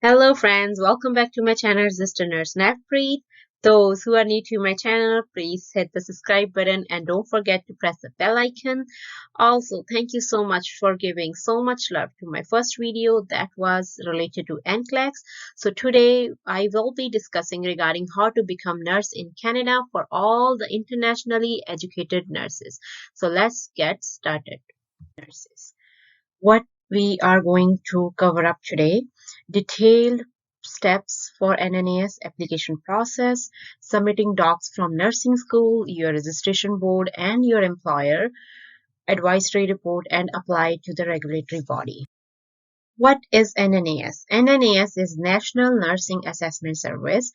Hello friends, welcome back to my channel Sister Nurse NAVPREET. Those who are new to my channel, please hit the subscribe button and don't forget to press the bell icon. Also, thank you so much for giving so much love to my first video that was related to NCLEX. So today I will be discussing regarding how to become nurse in Canada for all the internationally educated nurses. So let's get started. Nurses. What we are going to cover up today: detailed steps for NNAS application process, submitting docs from nursing school, your registration board, and your employer, advisory report, and apply to the regulatory body. What is NNAS? NNAS is National Nursing Assessment Service.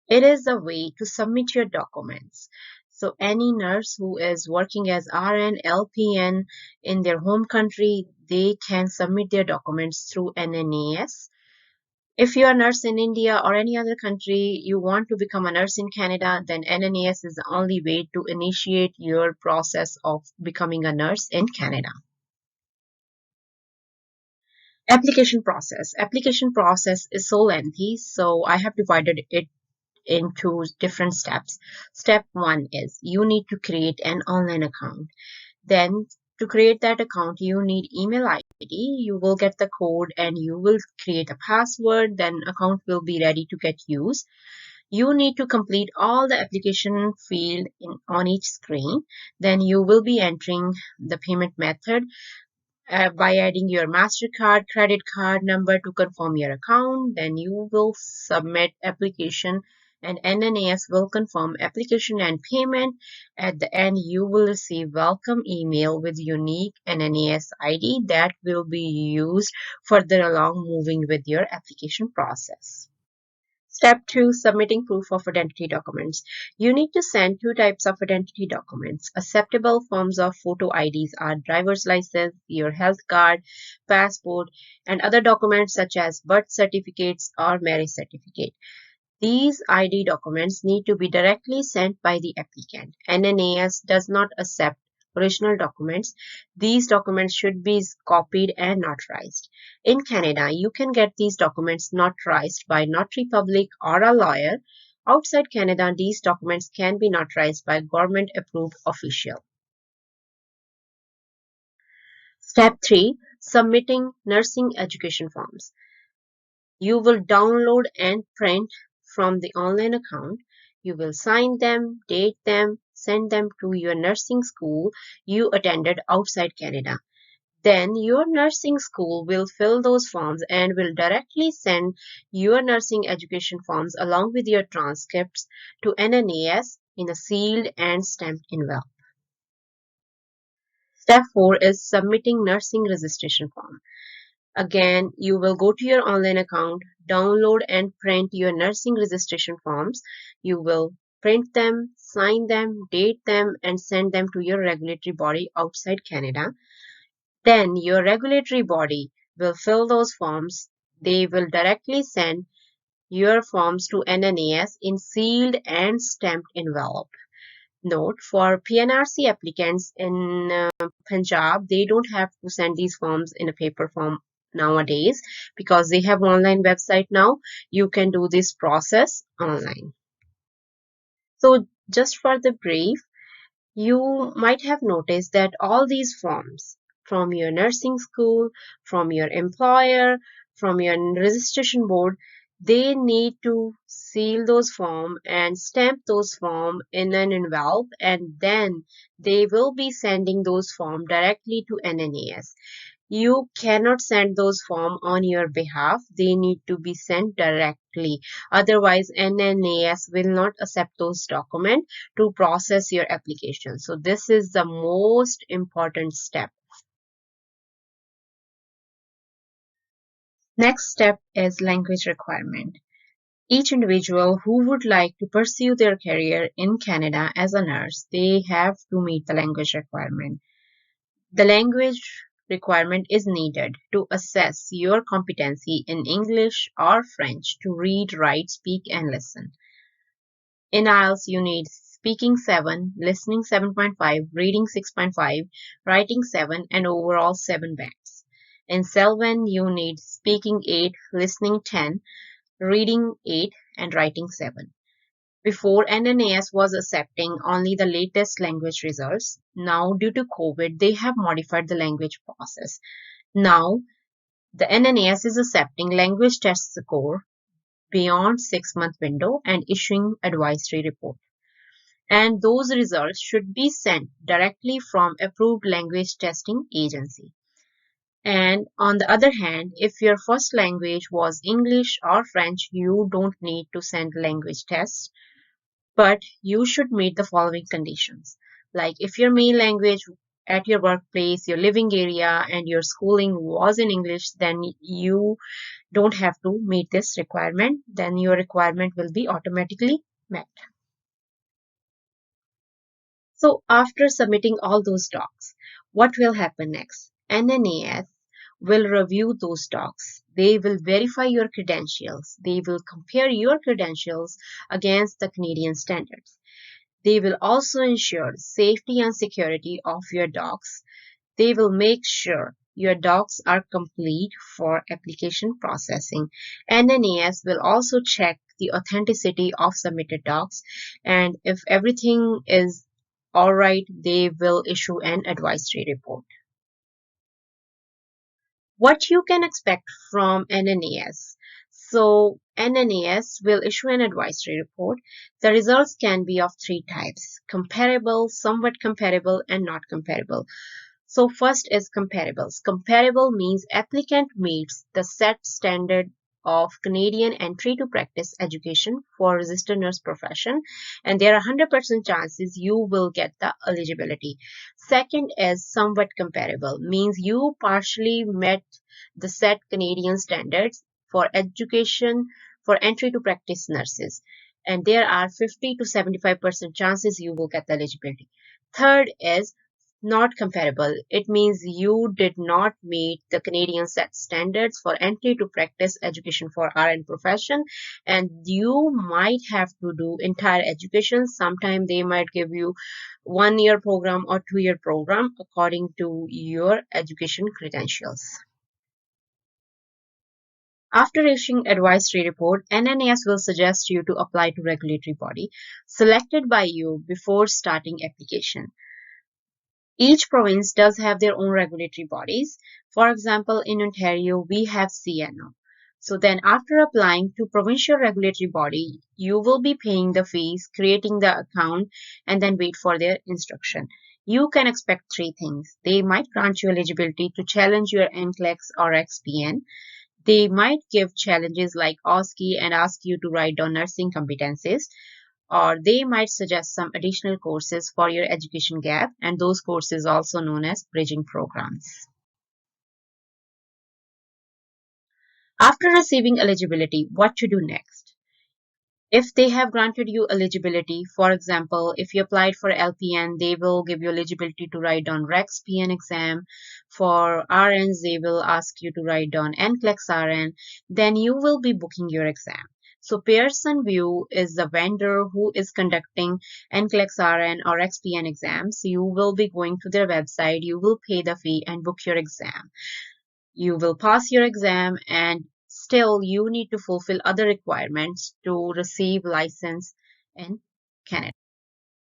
It is a way to submit your documents. So any nurse who is working as RN, LPN in their home country, they can submit their documents through NNAS. If you are a nurse in India or any other country, you want to become a nurse in Canada, then NNAS is the only way to initiate your process of becoming a nurse in Canada. Application process is so lengthy, so I have divided it into different steps. Step 1 is you need to create an online account. Then to create that account, you need email ID. You will get the code and you will create a password. Then account will be ready to get used. You need to complete all the application field on each screen. Then you will be entering the payment method by adding your MasterCard, credit card number to confirm your account. Then you will submit application and NNAS will confirm application and payment. At the end, you will receive welcome email with unique NNAS ID that will be used further along moving with your application process. Step 2, submitting proof of identity documents. You need to send two types of identity documents. Acceptable forms of photo IDs are driver's license, your health card, passport, and other documents such as birth certificates or marriage certificate. These ID documents need to be directly sent by the applicant. NNAS does not accept original documents. These documents should be copied and notarized. In Canada, you can get these documents notarized by notary public or a lawyer. Outside Canada, these documents can be notarized by government-approved official. Step 3. Submitting nursing education forms. You will download and print from the online account. You will sign them, date them, send them to your nursing school you attended outside Canada. Then your nursing school will fill those forms and will directly send your nursing education forms along with your transcripts to NNAS in a sealed and stamped envelope. Step 4 is submitting nursing registration form. Again, you will go to your online account, download and print your nursing registration forms. You will print them, sign them, date them, and send them to your regulatory body outside Canada. Then your regulatory body will fill those forms. They will directly send your forms to NNAS in sealed and stamped envelope. Note, for PNRC applicants in Punjab, they don't have to send these forms in a paper form nowadays because they have online website now. You can do this process online. So just for the brief, you might have noticed that all these forms from your nursing school, from your employer, from your registration board, they need to seal those forms and stamp those forms in an envelope, and then they will be sending those forms directly to NNAS. You cannot send those forms on your behalf. They need to be sent directly. Otherwise, NNAS will not accept those documents to process your application. So this is the most important step. Next step is language requirement. Each individual who would like to pursue their career in Canada as a nurse, they have to meet the language requirement. The language requirement is needed to assess your competency in English or French to read, write, speak, and listen. In IELTS, you need speaking 7, listening 7.5, reading 6.5, writing 7, and overall 7 bands. In cell 1, you need speaking 8, listening 10, reading 8, and writing 7. Before, NNAS was accepting only the latest language results. Now, due to COVID, they have modified the language process. Now, the NNAS is accepting language test score beyond 6-month window and issuing advisory report. And those results should be sent directly from approved language testing agency. And on the other hand, if your first language was English or French, you don't need to send language tests, but you should meet the following conditions. Like if your main language at your workplace, your living area, and your schooling was in English, then you don't have to meet this requirement. Then your requirement will be automatically met. So after submitting all those docs, what will happen next? NNAS will review those docs. They will verify your credentials. They will compare your credentials against the Canadian standards. They will also ensure safety and security of your docs. They will make sure your docs are complete for application processing. NNAS will also check the authenticity of submitted docs, and if everything is all right, they will issue an advisory report. What you can expect from NNAS. So NNAS will issue an advisory report. The results can be of 3 types: comparable, somewhat comparable, and not comparable. So first is comparables. Comparable means applicant meets the set standard of Canadian entry to practice education for registered nurse profession, and there are 100% chances you will get the eligibility. Second is somewhat comparable, means you partially met the set Canadian standards for education for entry to practice nurses, and there are 50 to 75% chances you will get the eligibility. Third is not comparable. It means you did not meet the Canadian set standards for entry to practice education for RN profession, and you might have to do entire education. Sometimes they might give you 1-year program or 2-year program according to your education credentials. After issuing advisory report, NNAS will suggest you to apply to regulatory body selected by you before starting application. Each province does have their own regulatory bodies. For example, in Ontario, we have CNO. So then after applying to provincial regulatory body, you will be paying the fees, creating the account, and then wait for their instruction. You can expect 3 things. They might grant you eligibility to challenge your NCLEX or XPN. They might give challenges like OSCE and ask you to write down nursing competencies, or they might suggest some additional courses for your education gap, and those courses also known as bridging programs. After receiving eligibility, what to do next? If they have granted you eligibility, for example, if you applied for LPN, they will give you eligibility to write down REX-PN exam. For RNs, they will ask you to write down NCLEX RN. Then you will be booking your exam. So Pearson VUE is the vendor who is conducting NCLEX RN or XPN exams. You will be going to their website, you will pay the fee and book your exam. You will pass your exam, and still you need to fulfill other requirements to receive license in Canada.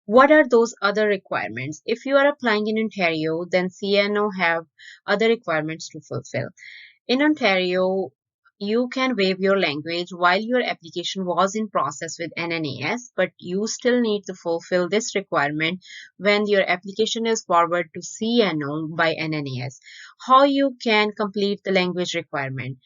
What are those other requirements? If you are applying in Ontario, then CNO have other requirements to fulfill. In Ontario, you can waive your language while your application was in process with NNAS, but you still need to fulfill this requirement when your application is forwarded to CNO by NNAS. How you can complete the language requirement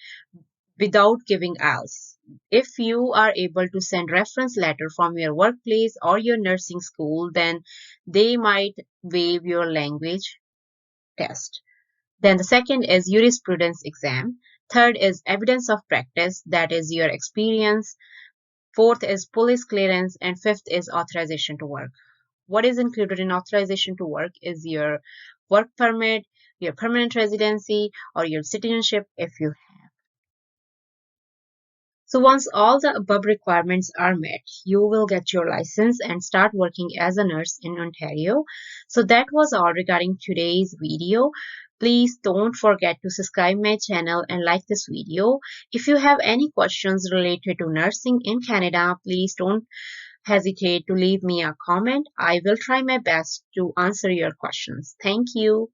without giving IELTS? If you are able to send reference letter from your workplace or your nursing school, then they might waive your language test. Then the second is jurisprudence exam. Third is evidence of practice, that is your experience. Fourth is police clearance, and fifth is authorization to work. What is included in authorization to work is your work permit, your permanent residency, or your citizenship if you have. So once all the above requirements are met, you will get your license and start working as a nurse in Ontario. So that was all regarding today's video. Please don't forget to subscribe my channel and like this video. If you have any questions related to nursing in Canada, please don't hesitate to leave me a comment. I will try my best to answer your questions. Thank you.